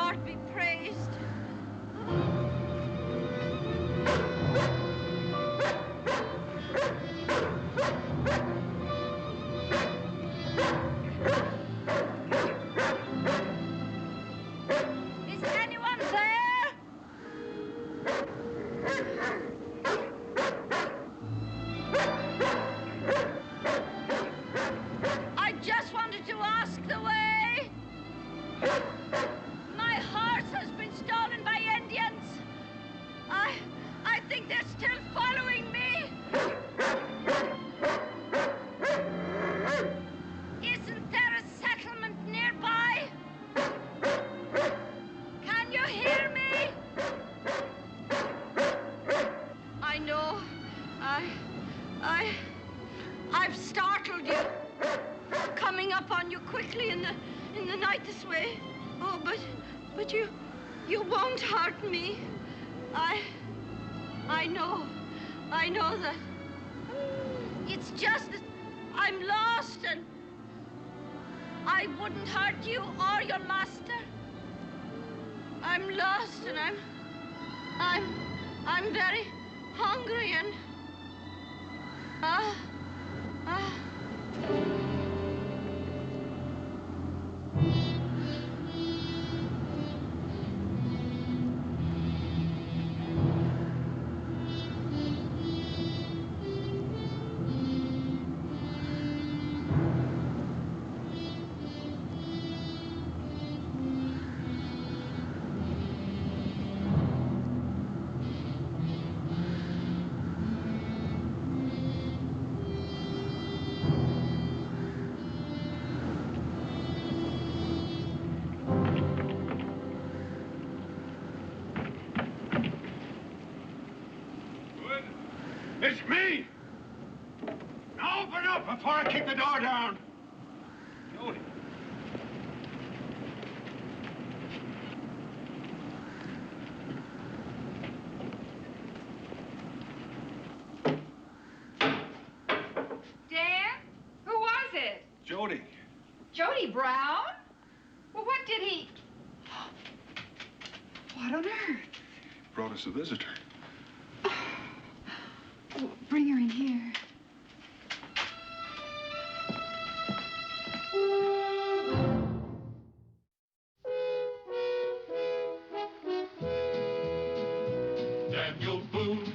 Lord be praised. Is anyone there? I just wanted to ask the way. My horse has been stolen by Indians. I think they're still following me. Isn't there a settlement nearby? Can you hear me? I know. I've startled you. Coming up on you quickly in the night this way. Oh, but you won't hurt me. I know that. It's just that I'm lost and I wouldn't hurt you or your master. I'm lost and I'm very hungry and It's me! Now open up before I kick the door down. Jody. Dan? Who was it? Jody. Jody Brown? Well, what did he... What on earth? Brought us a visitor. Oh, bring her in here. Daniel Boone,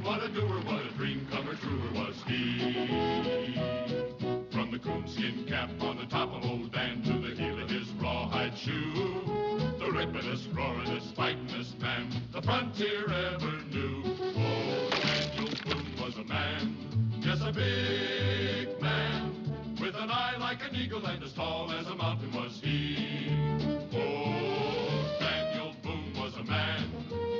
what a doer, what a dream comer, truer was he. From the coonskin cap on the top of old Dan to the heel of his rawhide shoe, the rippin'est, roaring'est, fighting'est man the frontier ever knew. Oh, Daniel Boone was a man, yes, a big man, with an eye like an eagle and as tall as a mountain was he. Oh, Daniel Boone was a man,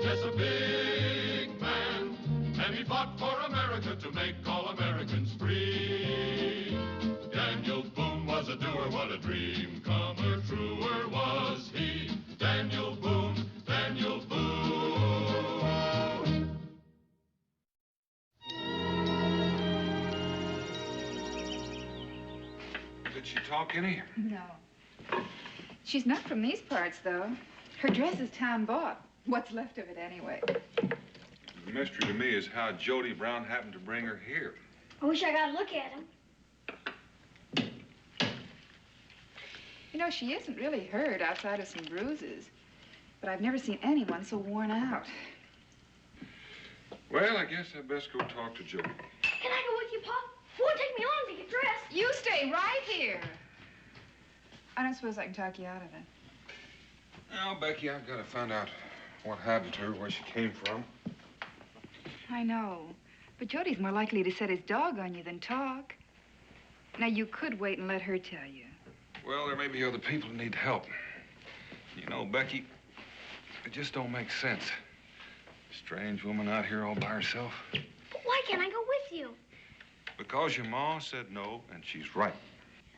yes, a big man, and he fought for America to make all Americans free. Daniel Boone was a doer, what a dream comer, truer was he. Daniel Boone, Daniel Boone. Did she talk any? No. She's not from these parts, though. Her dress is town bought. What's left of it, anyway? The mystery to me is how Jody Brown happened to bring her here. I wish I got a look at him. You know, she isn't really hurt outside of some bruises. But I've never seen anyone so worn out. Well, I guess I'd best go talk to Jody. Can I go with you, Pop? It won't take me long to get dressed. You stay right here. I don't suppose I can talk you out of it. Now, Becky, I've got to find out what happened to her, where she came from. I know. But Jody's more likely to set his dog on you than talk. Now, you could wait and let her tell you. Well, there may be other people who need help. You know, Becky, it just don't make sense. Strange woman out here all by herself. But why can't I go with you? Because your ma said no, and she's right.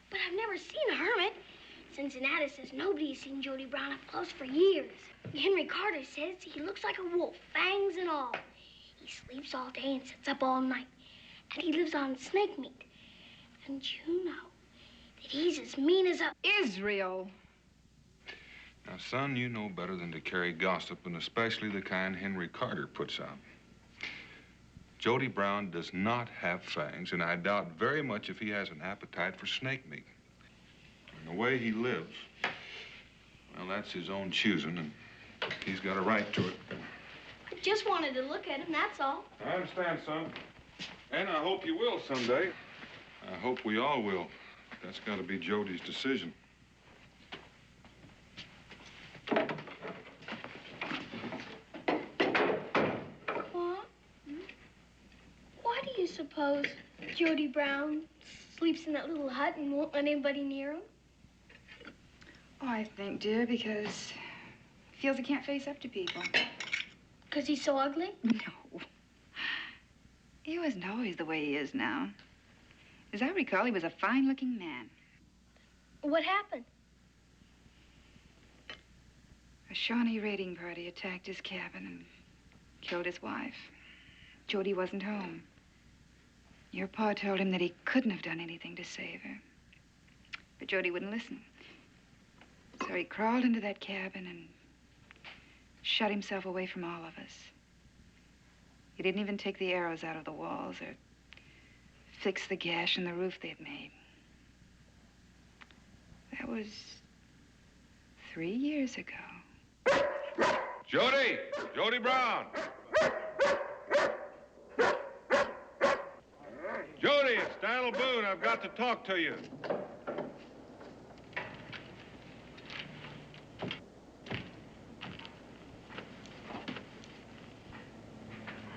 But I've never seen a hermit. Cincinnati says nobody's seen Jody Brown up close for years. Henry Carter says he looks like a wolf, fangs and all. He sleeps all day and sits up all night. And he lives on snake meat. And you know that he's as mean as a... Israel. Now, son, you know better than to carry gossip, and especially the kind Henry Carter puts out. Jody Brown does not have fangs, and I doubt very much if he has an appetite for snake meat. And the way he lives, well, that's his own choosing, and he's got a right to it. I just wanted to look at him, that's all. I understand, son. And I hope you will someday. I hope we all will. That's got to be Jody's decision. What? Why do you suppose Jody Brown sleeps in that little hut and won't let anybody near him? Oh, I think, dear, because he feels he can't face up to people. Because he's so ugly? No. He wasn't always the way he is now. As I recall, he was a fine-looking man. What happened? A Shawnee raiding party attacked his cabin and killed his wife. Jody wasn't home. Your pa told him that he couldn't have done anything to save her. But Jody wouldn't listen. So he crawled into that cabin and shut himself away from all of us. He didn't even take the arrows out of the walls or fix the gash in the roof they'd made. That was 3 years ago. Jody! Jody Brown! Jody, it's Daniel Boone. I've got to talk to you.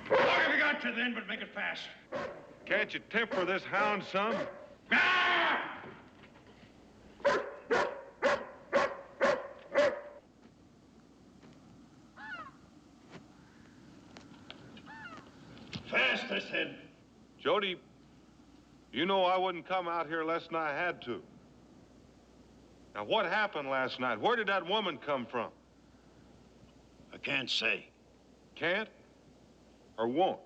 What have you got to then, but make it fast? Can't you temper this hound some? Ah! Fast, I said. Jody, you know I wouldn't come out here less than I had to. Now, what happened last night? Where did that woman come from? I can't say. Can't or won't?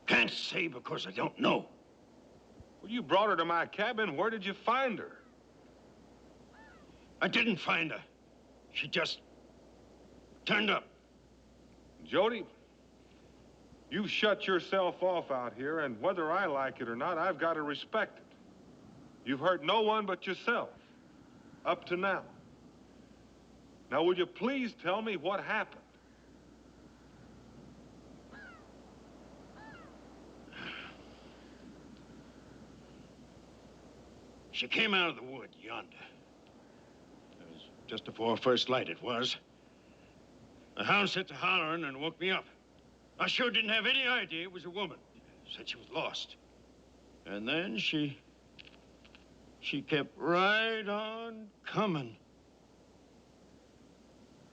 Can't say because I don't know. Well, you brought her to my cabin. Where did you find her? I didn't find her. She just turned up. Jody, you've shut yourself off out here, and whether I like it or not, I've got to respect it. You've hurt no one but yourself, up to now. Now, would you please tell me what happened? She came out of the wood yonder. It was just before first light, it was. The hound set to hollering and woke me up. I sure didn't have any idea it was a woman. Said she was lost. And then she kept right on coming.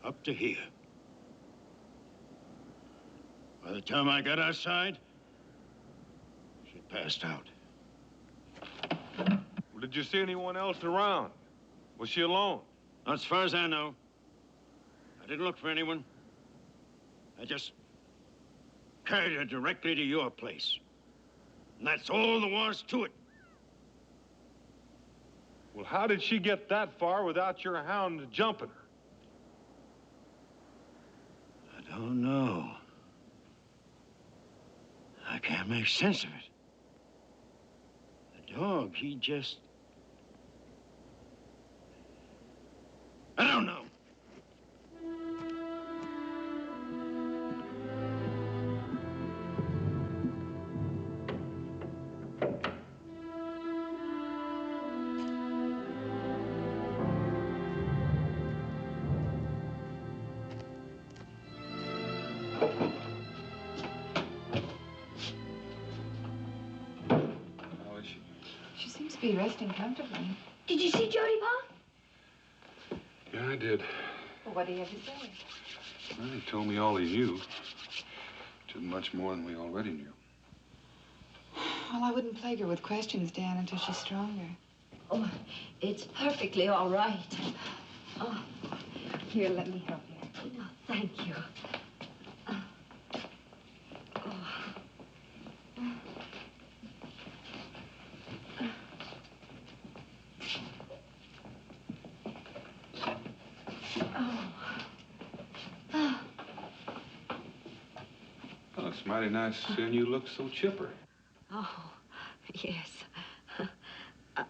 Up to here. By the time I got outside, she passed out. Well, did you see anyone else around? Was she alone? Not as far as I know. I didn't look for anyone. I just carried her directly to your place. And that's all there was to it. Well, how did she get that far without your hound jumping her? I don't know. I can't make sense of it. The dog, he just... I don't know. How is she? She seems to be resting comfortably. Did you see Jody, Pa? Yeah, I did. Well, what do you have to say? Well, he told me all he knew. Which isn't much more than we already knew. Well, I wouldn't plague her with questions, Dan, until she's stronger. Oh, it's perfectly all right. Oh, Here, let me help you. oh, thank you. Oh. it's mighty nice seeing you look so chipper. Oh, yes.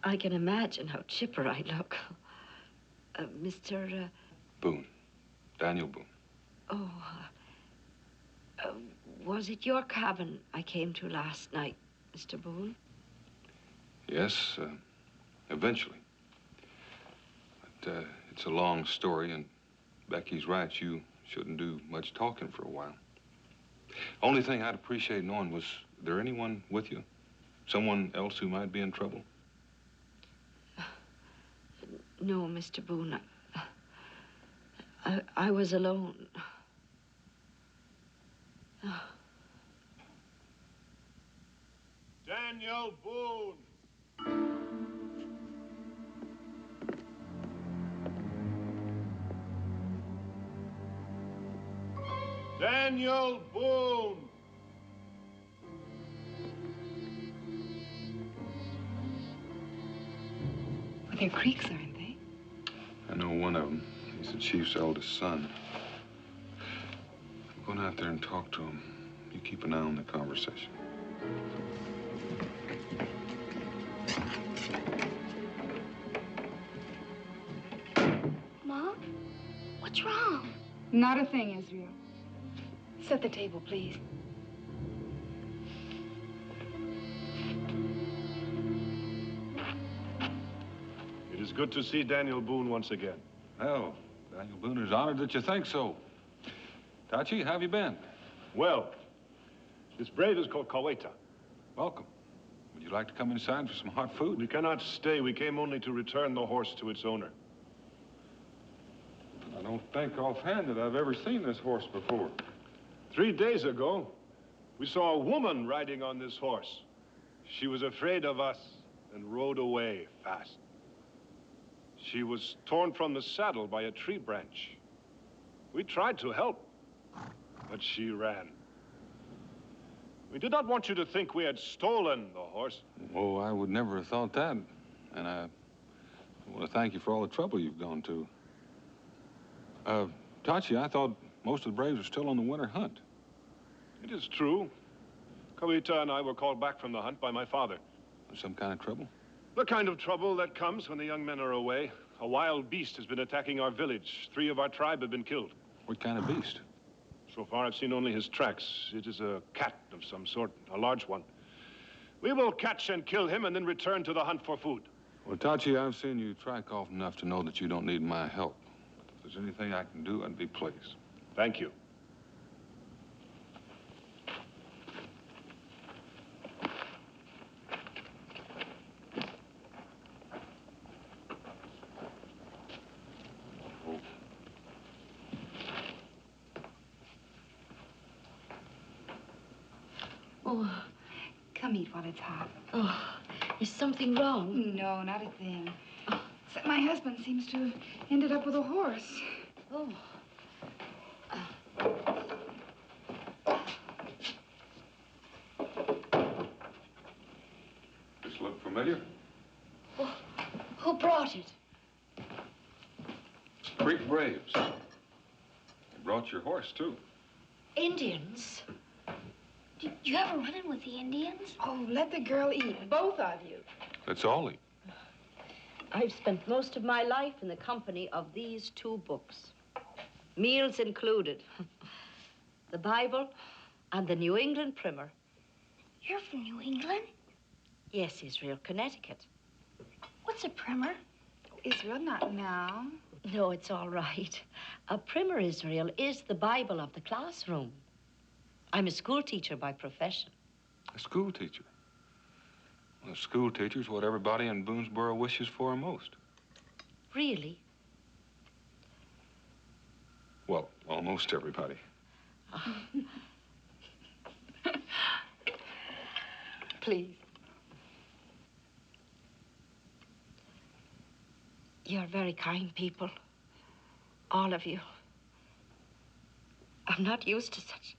I can imagine how chipper I look. Mr. Boone. Daniel Boone. Oh, was it your cabin I came to last night, Mr. Boone? Yes, eventually. But it's a long story, and Becky's right. You shouldn't do much talking for a while. Only thing I'd appreciate knowing was, there anyone with you? Someone else who might be in trouble? No, Mr. Boone. I was alone. Daniel Boone. Daniel Boone. Well, they're creeks, aren't they? I know one of them. He's the chief's eldest son. I'm going out there and talk to him. You keep an eye on the conversation. Mom, what's wrong? Not a thing, Israel. Set the table, please. It is good to see Daniel Boone once again. Well, Daniel Boone is honored that you think so. Tachi, how have you been? Well, this brave is called Kaweta. Welcome. Would you like to come inside for some hot food? We cannot stay. We came only to return the horse to its owner. I don't think offhand that I've ever seen this horse before. 3 days ago, we saw a woman riding on this horse. She was afraid of us and rode away fast. She was torn from the saddle by a tree branch. We tried to help, but she ran. We did not want you to think we had stolen the horse. Oh, I would never have thought that. And I want to thank you for all the trouble you've gone to. Tachi, I thought most of the braves are still on the winter hunt. It is true. Kawita and I were called back from the hunt by my father. Some kind of trouble? The kind of trouble that comes when the young men are away. A wild beast has been attacking our village. 3 of our tribe have been killed. What kind of beast? So far, I've seen only his tracks. It is a cat of some sort, a large one. We will catch and kill him and then return to the hunt for food. Well, Tachi, I've seen you track often enough to know that you don't need my help. If there's anything I can do, I'd be pleased. Thank you. Oh, Come eat while it's hot. oh, is something wrong? No, not a thing. Except my husband seems to have ended up with a horse. Oh. This look familiar? Oh, who brought it? Creek Braves. They brought your horse, too. Indians? Did you ever run in with the Indians? Oh, let the girl eat, both of you. Let's all eat. I've spent most of my life in the company of these 2 books. Meals included. The Bible and the New England Primer. You're from New England? Yes, Israel, Connecticut. What's a primer? Israel, not now. No, it's all right. A primer, Israel, is the Bible of the classroom. I'm a school teacher by profession. A school teacher? Well, a school teacher's what everybody in Boonesboro wishes for most. Really? Well, almost everybody. Please. You're very kind people. All of you. I'm not used to such.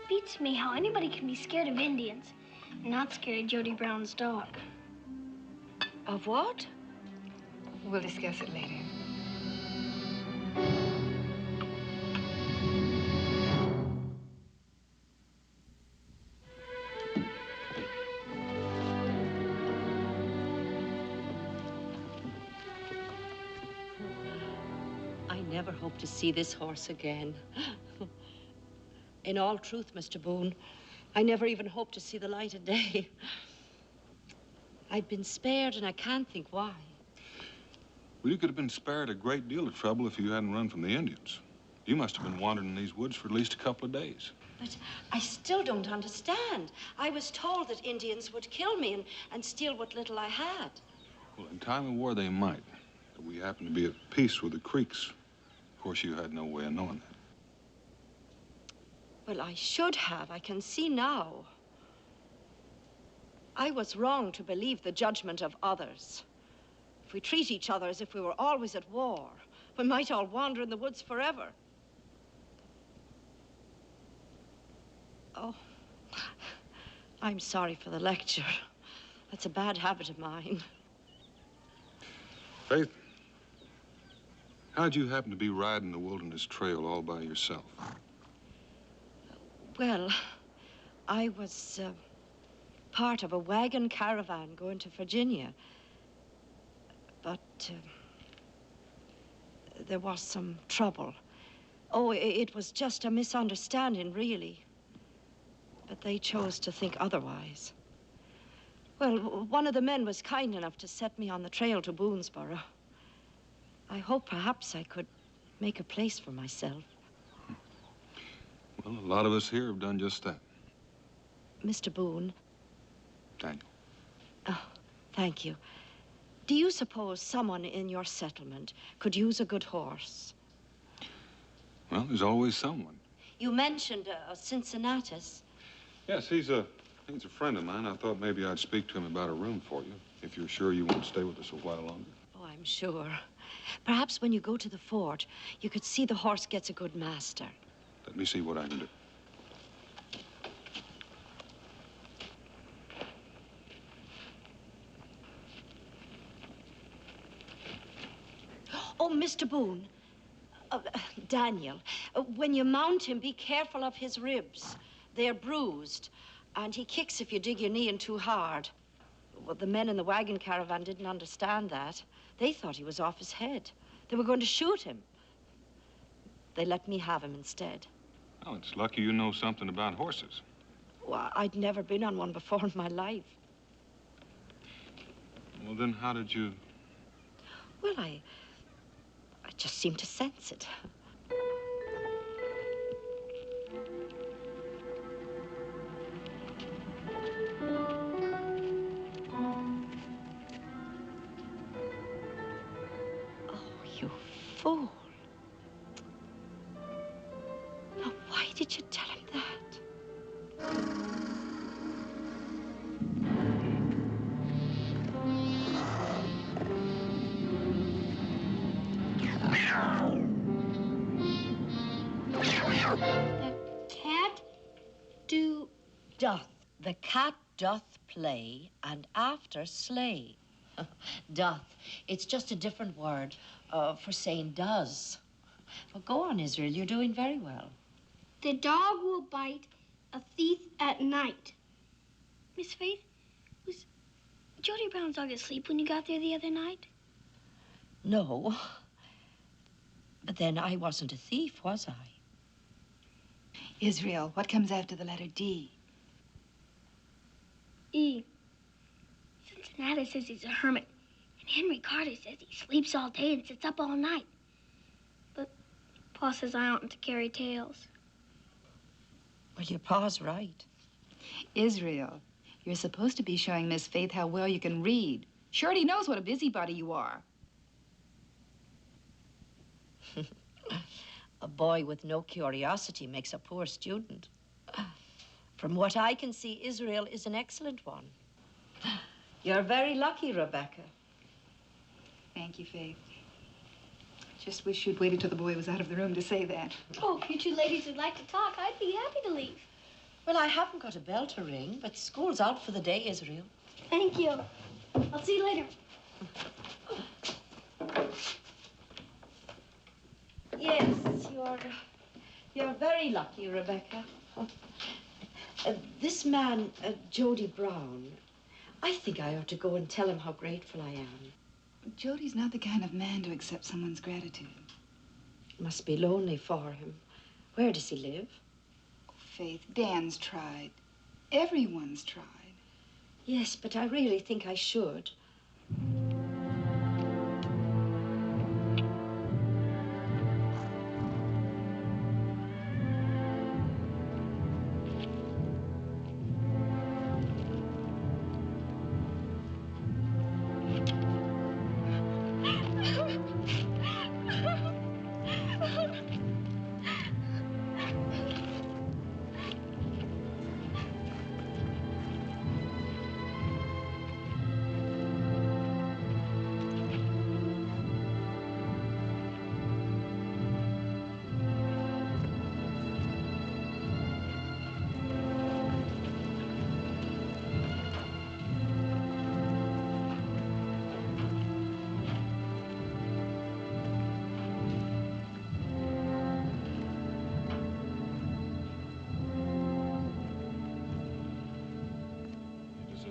Beats me how anybody can be scared of Indians and not scared of Jody Brown's dog. Of what? We'll discuss it later. never hope to see this horse again. In all truth, Mr. Boone, I never even hoped to see the light of day. I've been spared, and I can't think why. Well, you could have been spared a great deal of trouble if you hadn't run from the Indians. You must have been wandering in these woods for at least a couple of days. But I still don't understand. I was told that Indians would kill me and steal what little I had. Well, in time of war, they might. But we happen to be at peace with the Creeks. Of course, you had no way of knowing that. Well, I should have. I can see now. I was wrong to believe the judgment of others. If we treat each other as if we were always at war, we might all wander in the woods forever. Oh, I'm sorry for the lecture. That's a bad habit of mine. Faith, how'd you happen to be riding the wilderness trail all by yourself? Well, I was part of a wagon caravan going to Virginia. But there was some trouble. Oh, it was just a misunderstanding, really. But they chose to think otherwise. Well, one of the men was kind enough to set me on the trail to Boonesboro. I hope perhaps I could make a place for myself. Well, a lot of us here have done just that. Mr. Boone. Daniel. Oh, thank you. Do you suppose someone in your settlement could use a good horse? Well, there's always someone. You mentioned Cincinnatus. Yes, he's a friend of mine. I thought maybe I'd speak to him about a room for you, if you're sure you want to stay with us a while longer. Oh, I'm sure. Perhaps when you go to the fort, you could see the horse gets a good master. Let me see what I can do. Oh, Mr. Boone. Daniel, when you mount him, be careful of his ribs. They're bruised, and he kicks if you dig your knee in too hard. Well, the men in the wagon caravan didn't understand that. They thought he was off his head. They were going to shoot him. They let me have him instead. Well, it's lucky you know something about horses. Well, I'd never been on one before in my life. Well, then how did you... Well, I just seemed to sense it. Oh, you fool. Now, why did you tell him that? The cat Doth. The cat doth play, and after slay. Doth. It's just a different word for saying does. Well, go on, Israel. You're doing very well. The dog will bite a thief at night. Miss Faith, was Jody Brown's dog asleep when you got there the other night? No. But then I wasn't a thief, was I? Israel, what comes after the letter D? E. Cincinnati says he's a hermit, and Henry Carter says he sleeps all day and sits up all night. But Pa says I oughtn't to carry tales. Well, your pa's right. Israel, you're supposed to be showing Miss Faith how well you can read. Shorty knows what a busybody you are. A boy with no curiosity makes a poor student. From what I can see, Israel is an excellent one. You're very lucky, Rebecca. Thank you, Faith. Just wish you'd waited till the boy was out of the room to say that. Oh, if you two ladies would like to talk, I'd be happy to leave. Well, I haven't got a bell to ring, but school's out for the day, Israel. Thank you. I'll see you later. Yes, you're very lucky, Rebecca. This man, Jody Brown, I think I ought to go and tell him how grateful I am. Jody's not the kind of man to accept someone's gratitude. Must be lonely for him. Where does he live? Faith, Dan's tried. Everyone's tried. Yes, but I really think I should.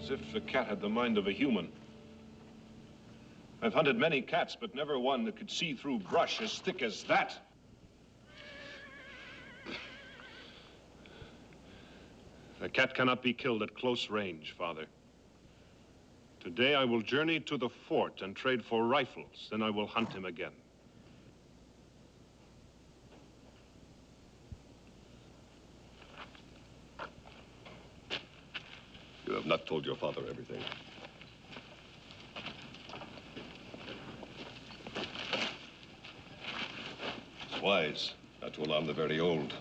As if the cat had the mind of a human. I've hunted many cats, but never one that could see through brush as thick as that. The cat cannot be killed at close range, Father. Today I will journey to the fort and trade for rifles, then I will hunt him again. You have not told your father everything. It's wise not to alarm the very old,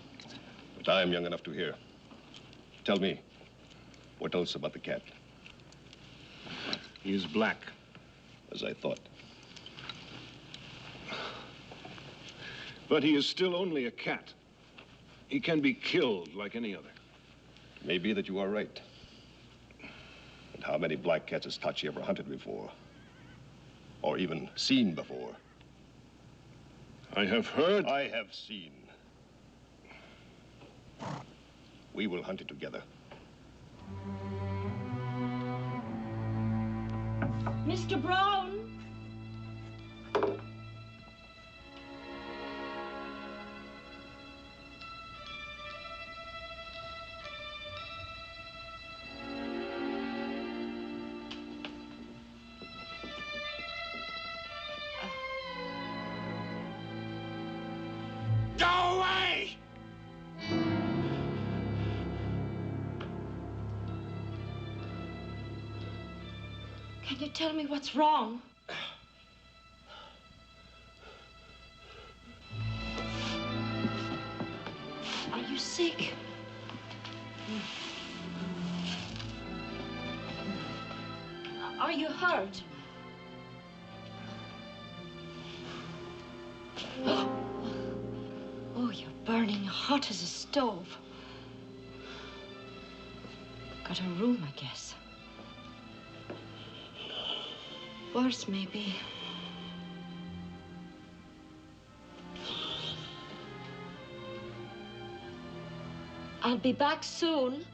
but I am young enough to hear. Tell me, what else about the cat? He is black. As I thought. But he is still only a cat. He can be killed like any other. It may be that you are right. And how many black cats has Tachi ever hunted before? Or even seen before? I have heard. I have seen. We will hunt it together. Mr. Brown? Go away! Can you tell me what's wrong? Are you sick? Are you hurt? Oh, you're burning hot as a stove. Got a room, I guess. Worse, maybe. I'll be back soon.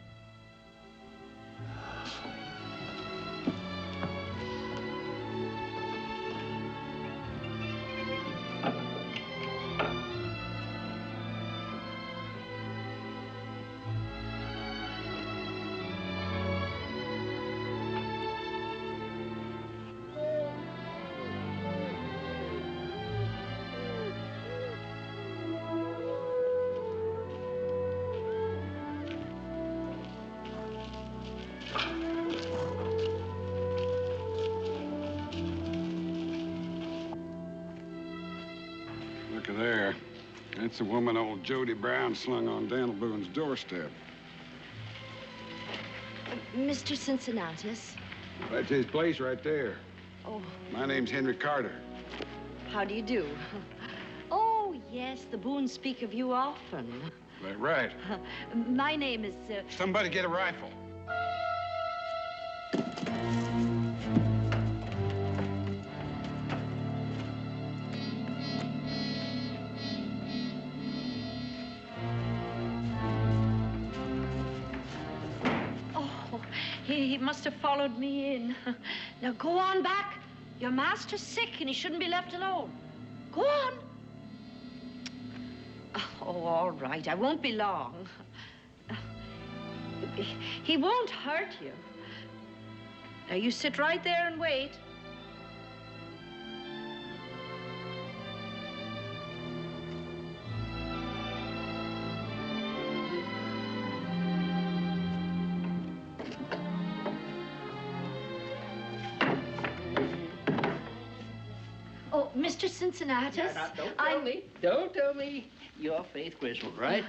Look at there. That's the woman old Jody Brown slung on Daniel Boone's doorstep. Mr. Cincinnatus. That's his place right there. Oh, My name's Henry Carter. how do you do? Oh, yes, the Boones speak of you often. That right. My name is, Somebody get a rifle. Oh, he must have followed me in. Now, go on back. Your master's sick and he shouldn't be left alone. Go on. Oh, all right. I won't be long. He won't hurt you. Now, you sit right there and wait. Oh, Mr. Cincinnatus. Now, don't tell me. Don't tell me. You're Faith Griswold, right?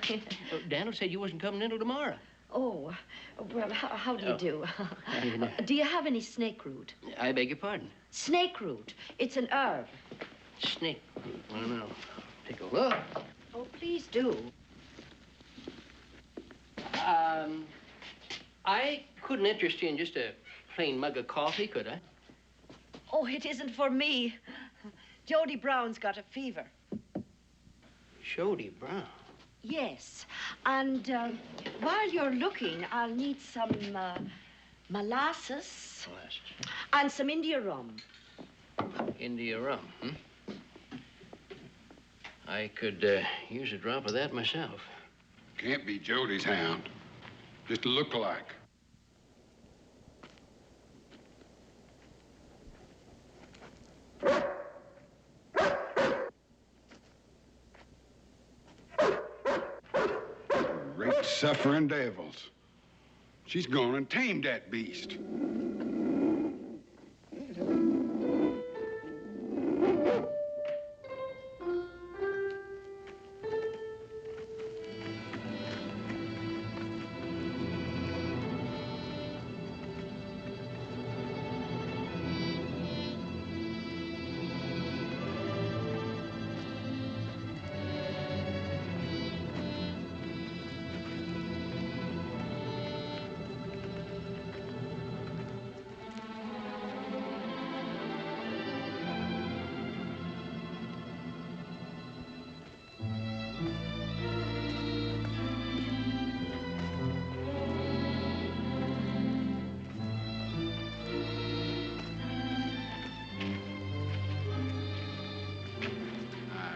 Daniel said you wasn't coming in till tomorrow. Oh, well, how do you do? How do you know? Do you have any snake root? I beg your pardon? Snake root. It's an herb. Snake root. I don't know. Take a look. Oh, please do. I couldn't interest you in just a plain mug of coffee, could I? Oh, it isn't for me. Jody Brown's got a fever. Jody Brown. Yes, and while you're looking, I'll need some molasses and some India rum. India rum, I could use a drop of that myself. Can't be Jody's hound. Just a look-alike. Great suffering devils. She's gone and tamed that beast.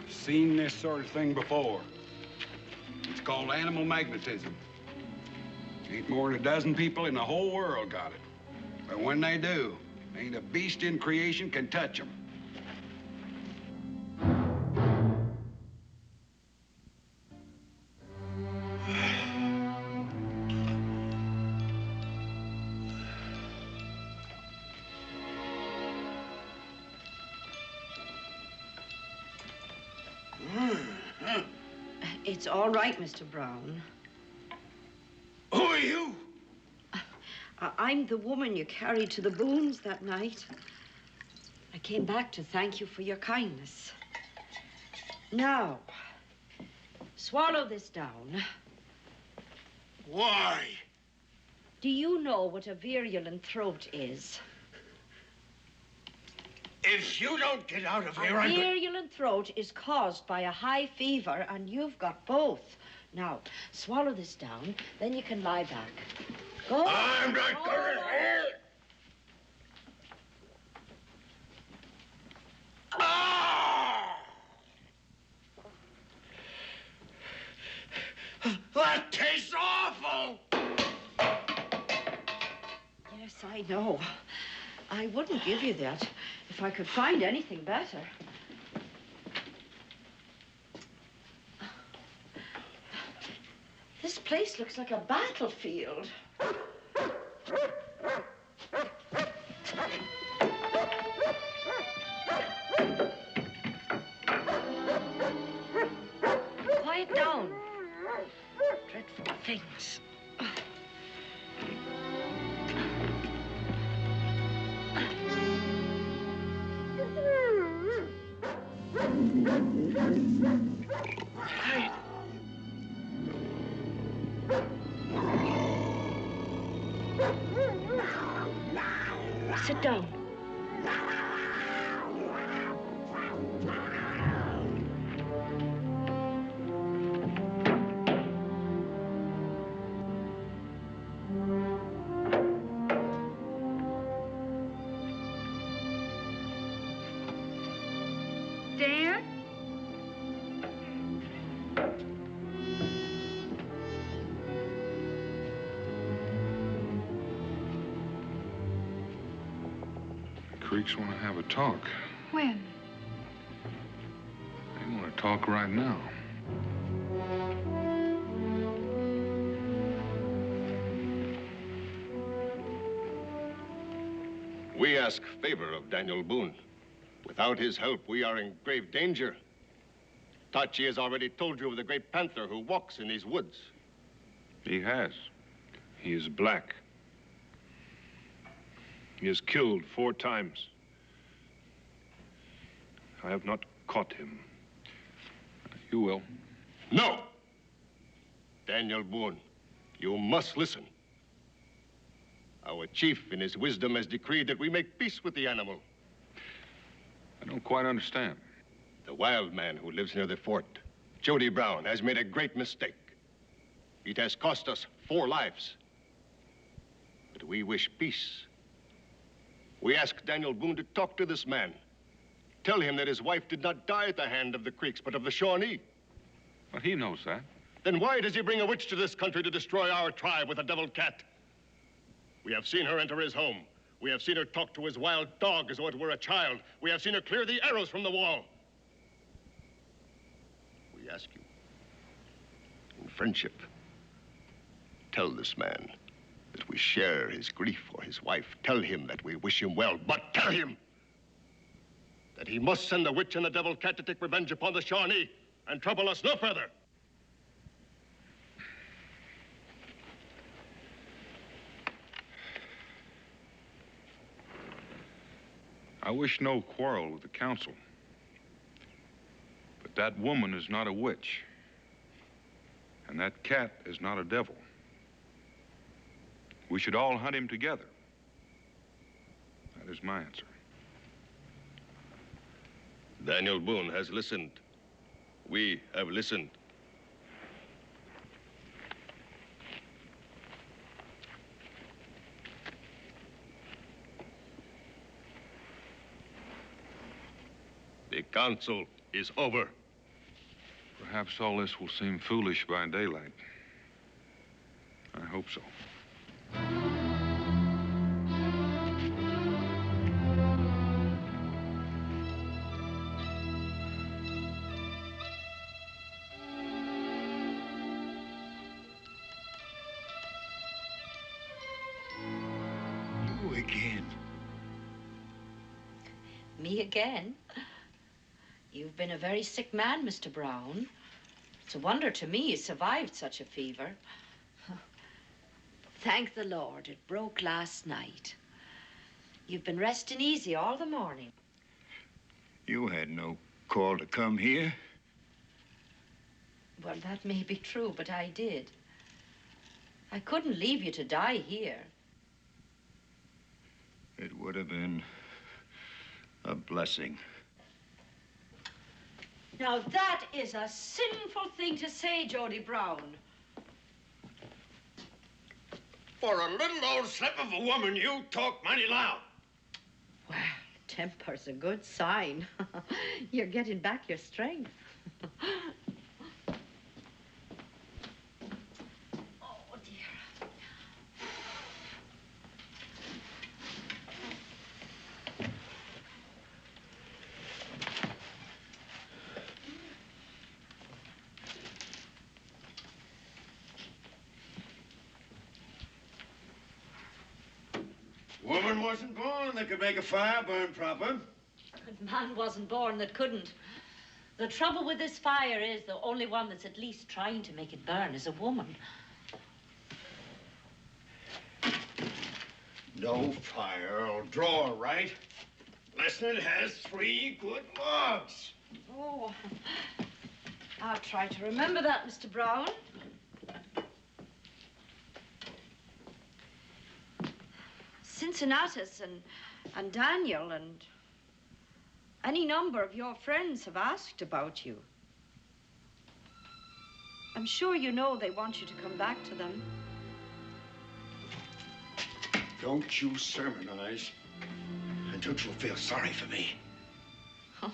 Seen this sort of thing before. It's called animal magnetism. Ain't more than a dozen people in the whole world got it. But when they do, ain't a beast in creation can touch them. It's all right, Mr. Brown. Who are you? I'm the woman you carried to the Boones that night. I came back to thank you for your kindness. Now, swallow this down. Why? Do you know what a virulent throat is? If you don't get out of here, A virulent throat is caused by a high fever, and you've got both. Now, swallow this down, then you can lie back. Go. I'm not going to hell. Ah! That tastes awful. Yes, I know. I wouldn't give you that if I could find anything better. This place looks like a battlefield. Quiet down. Dreadful things. Sit down. Dan? Creeks want to have a talk. When? They want to talk right now. We ask favor of Daniel Boone. Without his help, we are in grave danger. Tachi has already told you of the great panther who walks in these woods. He has. He is black. He is killed 4 times. I have not caught him. You will. No! Daniel Boone, you must listen. Our chief, in his wisdom, has decreed that we make peace with the animal. I don't quite understand. The wild man who lives near the fort, Jody Brown, has made a great mistake. It has cost us 4 lives. But we wish peace. We ask Daniel Boone to talk to this man. Tell him that his wife did not die at the hand of the Creeks, but of the Shawnee. But he knows that. Then why does he bring a witch to this country to destroy our tribe with a devil cat? We have seen her enter his home. We have seen her talk to his wild dog as though it were a child. We have seen her clear the arrows from the wall. We ask you, in friendship, tell this man that we share his grief for his wife. Tell him that we wish him well, but tell him that he must send the witch and the devil cat to take revenge upon the Shawnee and trouble us no further. I wish no quarrel with the council. But that woman is not a witch. And that cat is not a devil. We should all hunt him together. That is my answer. Daniel Boone has listened. We have listened. The council is over. Perhaps all this will seem foolish by daylight. I hope so. You again. Me again? You've been a very sick man, Mr. Brown. It's a wonder to me you survived such a fever. Thank the Lord, it broke last night. You've been resting easy all the morning. You had no call to come here. Well, that may be true, but I did. I couldn't leave you to die here. It would have been a blessing. Now, that is a sinful thing to say, Jody Brown. For a little old slip of a woman, you talk mighty loud. Well, temper's a good sign. You're getting back your strength. Oh, dear. Woman wasn't born that could make a fire burn proper. And man wasn't born that couldn't. The trouble with this fire is the only one that's at least trying to make it burn is a woman. No fire'll draw right, unless it has 3 good logs. Oh, I'll try to remember that, Mr. Brown. Cincinnatus and Daniel and any number of your friends have asked about you. I'm sure you know they want you to come back to them. Don't you sermonize, and don't you feel sorry for me. Oh,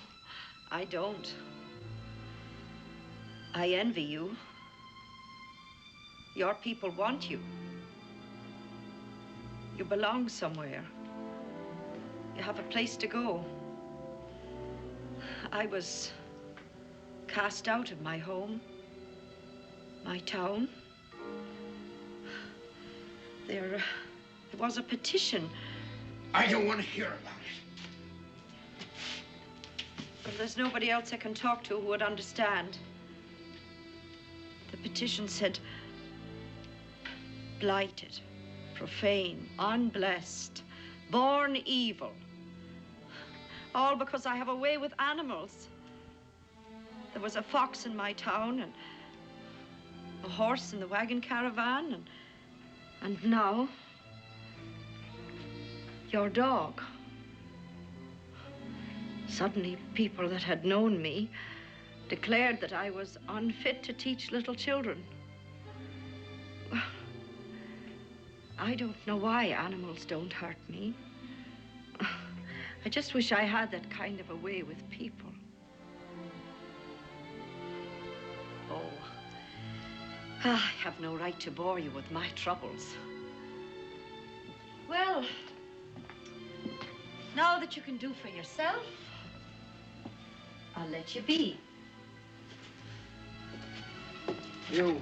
I don't. I envy you. Your people want you. You belong somewhere. you have a place to go. I was cast out of my home, my town. There was a petition. I don't want to hear about it. But there's nobody else I can talk to who would understand. The petition said, blighted, profane, unblessed, born evil. All because I have a way with animals. There was a fox in my town and a horse in the wagon caravan and now your dog. Suddenly, people that had known me declared that I was unfit to teach little children. Well, I don't know why animals don't hurt me. I just wish I had that kind of a way with people. Oh, I have no right to bore you with my troubles. Well, now that you can do for yourself, I'll let you be. You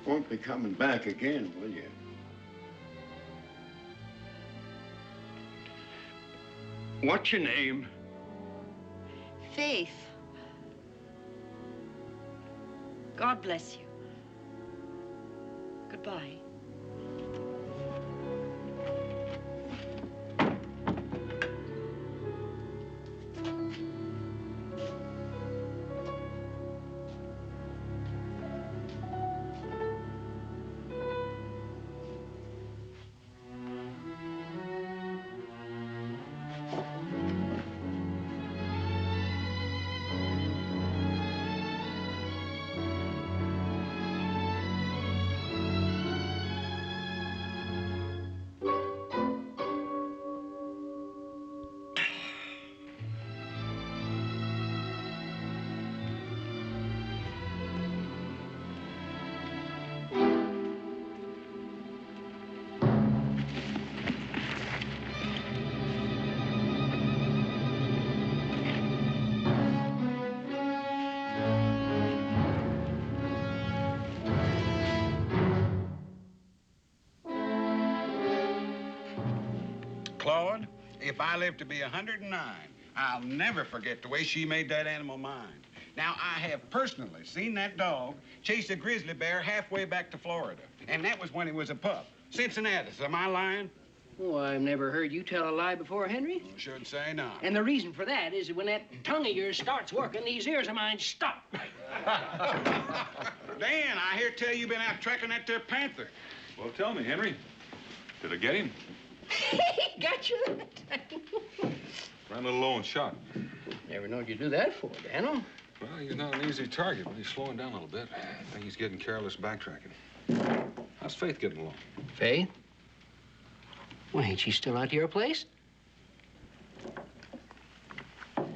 won't be coming back again, will you? What's your name? Faith. God bless you. Goodbye. Claude, if I live to be 109, I'll never forget the way she made that animal mine. Now, I have personally seen that dog chase a grizzly bear halfway back to Florida. And that was when he was a pup. Cincinnati, am I lying? Oh, I've never heard you tell a lie before, Henry. Should say not. And the reason for that is that when that tongue of yours starts working, these ears of mine stop. Dan, I hear tell you been out tracking that there panther. Well, tell me, Henry. Did I get him? Got you that time. Ran a little low on shot. Never knowed you'd do that for, Daniel. Well, he's not an easy target, but he's slowing down a little bit. I think he's getting careless backtracking. How's Faith getting along? Faith? Well, ain't she still out to your place? How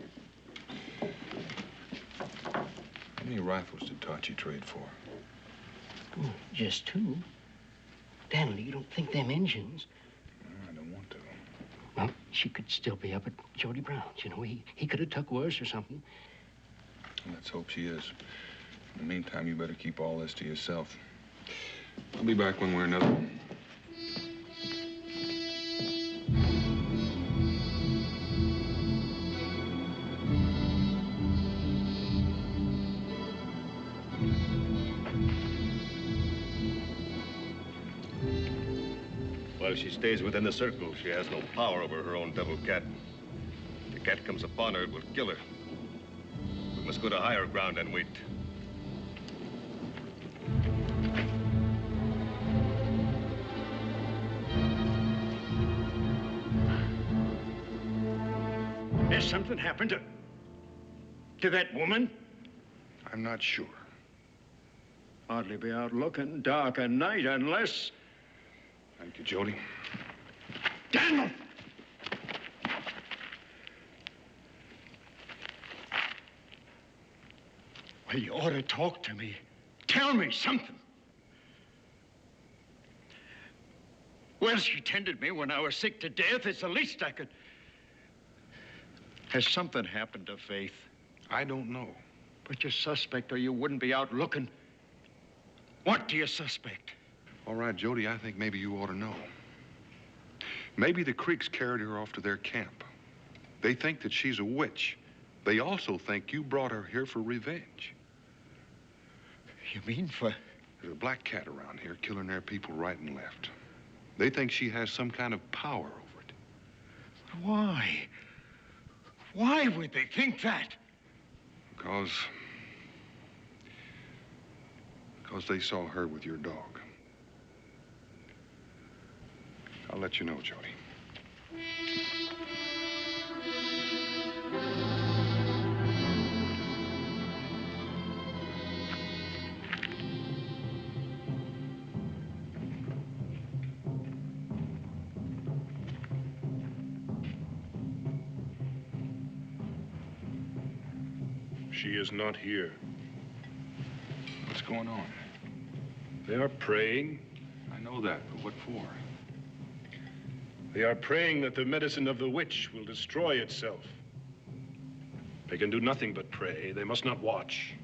many rifles did Tachi trade for? Oh, just 2. Daniel, you don't think them engines? I don't want to. Well, she could still be up at Jody Brown's. You know, he could have took worse or something. Let's hope she is. In the meantime, you better keep all this to yourself. I'll be back one way or another. While she stays within the circle, she has no power over her own devil cat. If the cat comes upon her, it will kill her. We must go to higher ground and wait. Has something happened to that woman? I'm not sure. Hardly be out looking dark at night unless... Thank you, Jody. Daniel! Well, you ought to talk to me. Tell me something. Well, she tended me when I was sick to death. It's the least I could... Has something happened to Faith? I don't know. But you suspect or you wouldn't be out looking. What do you suspect? All right, Jody, I think maybe you ought to know. Maybe the Creeks carried her off to their camp. They think that she's a witch. They also think you brought her here for revenge. You mean for... There's a black cat around here killing their people right and left. They think she has some kind of power over it. Why? Why would they think that? Because they saw her with your dog. I'll let you know, Jody. She is not here. What's going on? They are praying. I know that, but what for? They are praying that the medicine of the witch will destroy itself. They can do nothing but pray. They must not watch.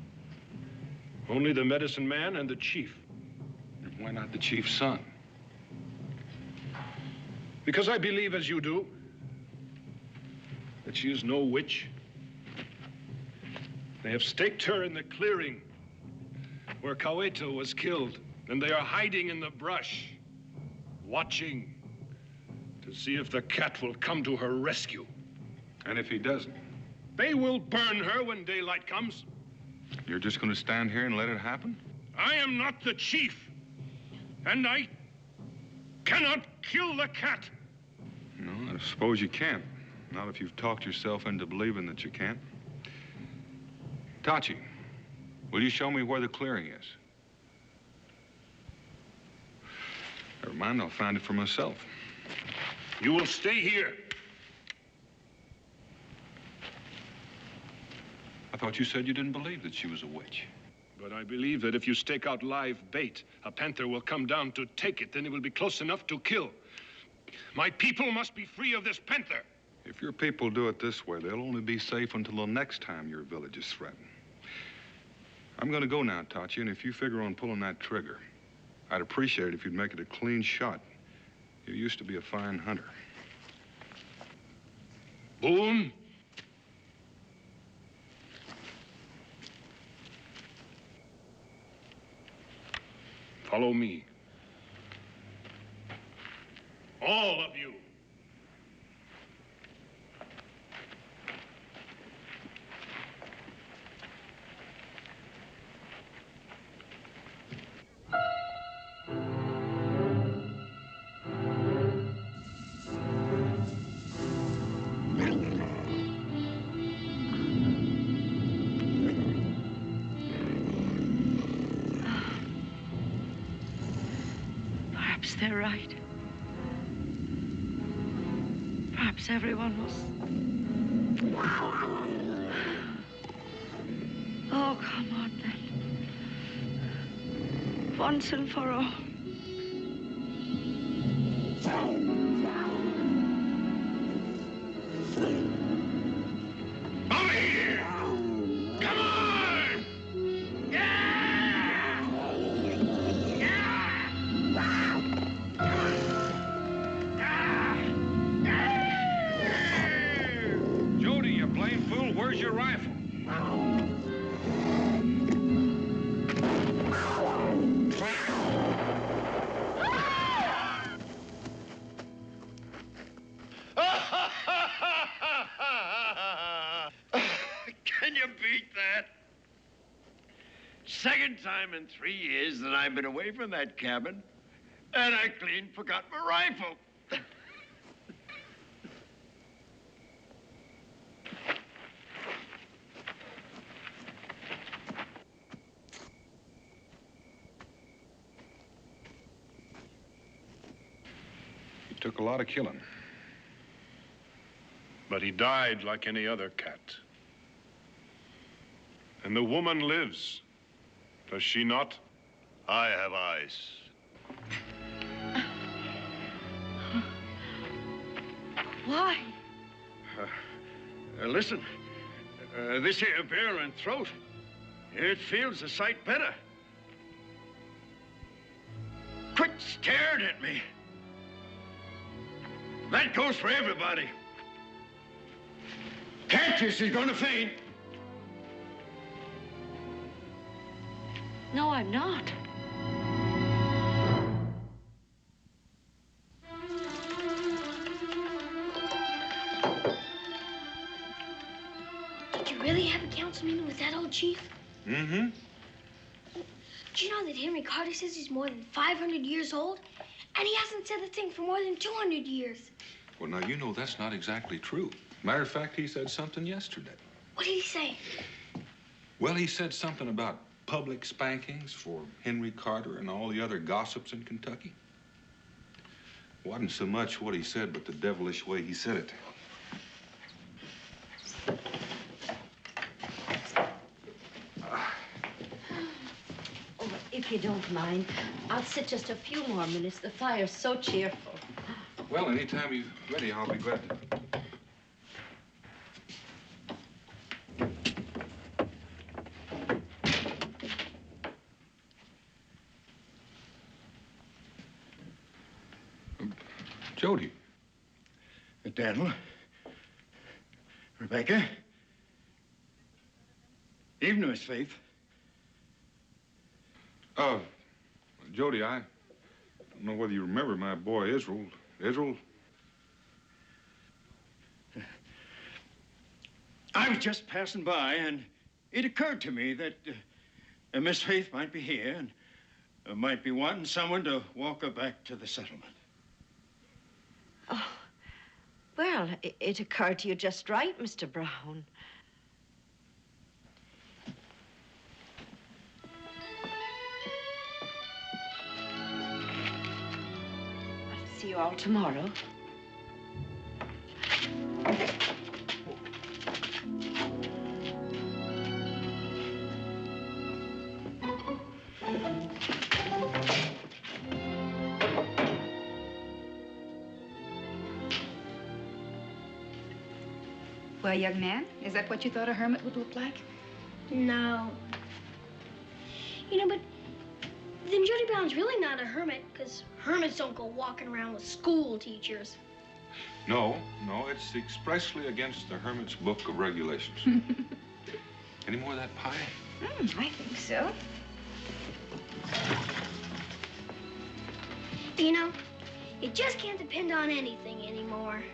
Only the medicine man and the chief. Why not the chief's son? Because I believe, as you do, that she is no witch. They have staked her in the clearing where Cahueto was killed, and they are hiding in the brush, watching to see if the cat will come to her rescue. And if he doesn't? They will burn her when daylight comes. You're just going to stand here and let it happen? I am not the chief, and I cannot kill the cat. No, I suppose you can't. Not if you've talked yourself into believing that you can't. Tachi, will you show me where the clearing is? Never mind, I'll find it for myself. You will stay here. I thought you said you didn't believe that she was a witch. But I believe that if you stake out live bait, a panther will come down to take it, then it will be close enough to kill. My people must be free of this panther. If your people do it this way, they'll only be safe until the next time your village is threatened. I'm going to go now, Tachi, and if you figure on pulling that trigger, I'd appreciate it if you'd make it a clean shot. You used to be a fine hunter. Boone? Follow me. All of you. Perhaps they're right. Perhaps everyone was... Oh, come on, then. Once and for all. Jody, you blame fool, where's your rifle? Can you beat that? Second time in 3 years that I've been away from that cabin, and I clean forgot my rifle. He took a lot of killing. But he died like any other cat. And the woman lives, does she not? I have eyes. Why? Listen, this here bill and throat, it feels a sight better. Quit staring at me. That goes for everybody. Can't you? She's gonna faint. No, I'm not. Did you really have a council meeting with that old chief? Mm-hmm. Do you know that Henry Carter says he's more than 500 years old? And he hasn't said a thing for more than 200 years. Well, now, you know that's not exactly true. Matter of fact, he said something yesterday. What did he say? Well, he said something about public spankings for Henry Carter and all the other gossips in Kentucky. Wasn't so much what he said, but the devilish way he said it. Oh, if you don't mind, I'll sit just a few more minutes. The fire's so cheerful. Well, anytime you're ready, I'll be glad to. Jody. Daniel. Rebecca. Evening, Miss Faith. Jody, I don't know whether you remember my boy Israel. Israel? I was just passing by, and it occurred to me that Miss Faith might be here and might be wanting someone to walk her back to the settlement. Oh, well, it occurred to you just right, Mr. Brown. I'll see you all tomorrow. Well, young man, is that what you thought a hermit would look like? No. You know, but then Jody Brown's really not a hermit, because hermits don't go walking around with school teachers. No, it's expressly against the Hermit's Book of Regulations. Any more of that pie? I think so. You know, you just can't depend on anything anymore.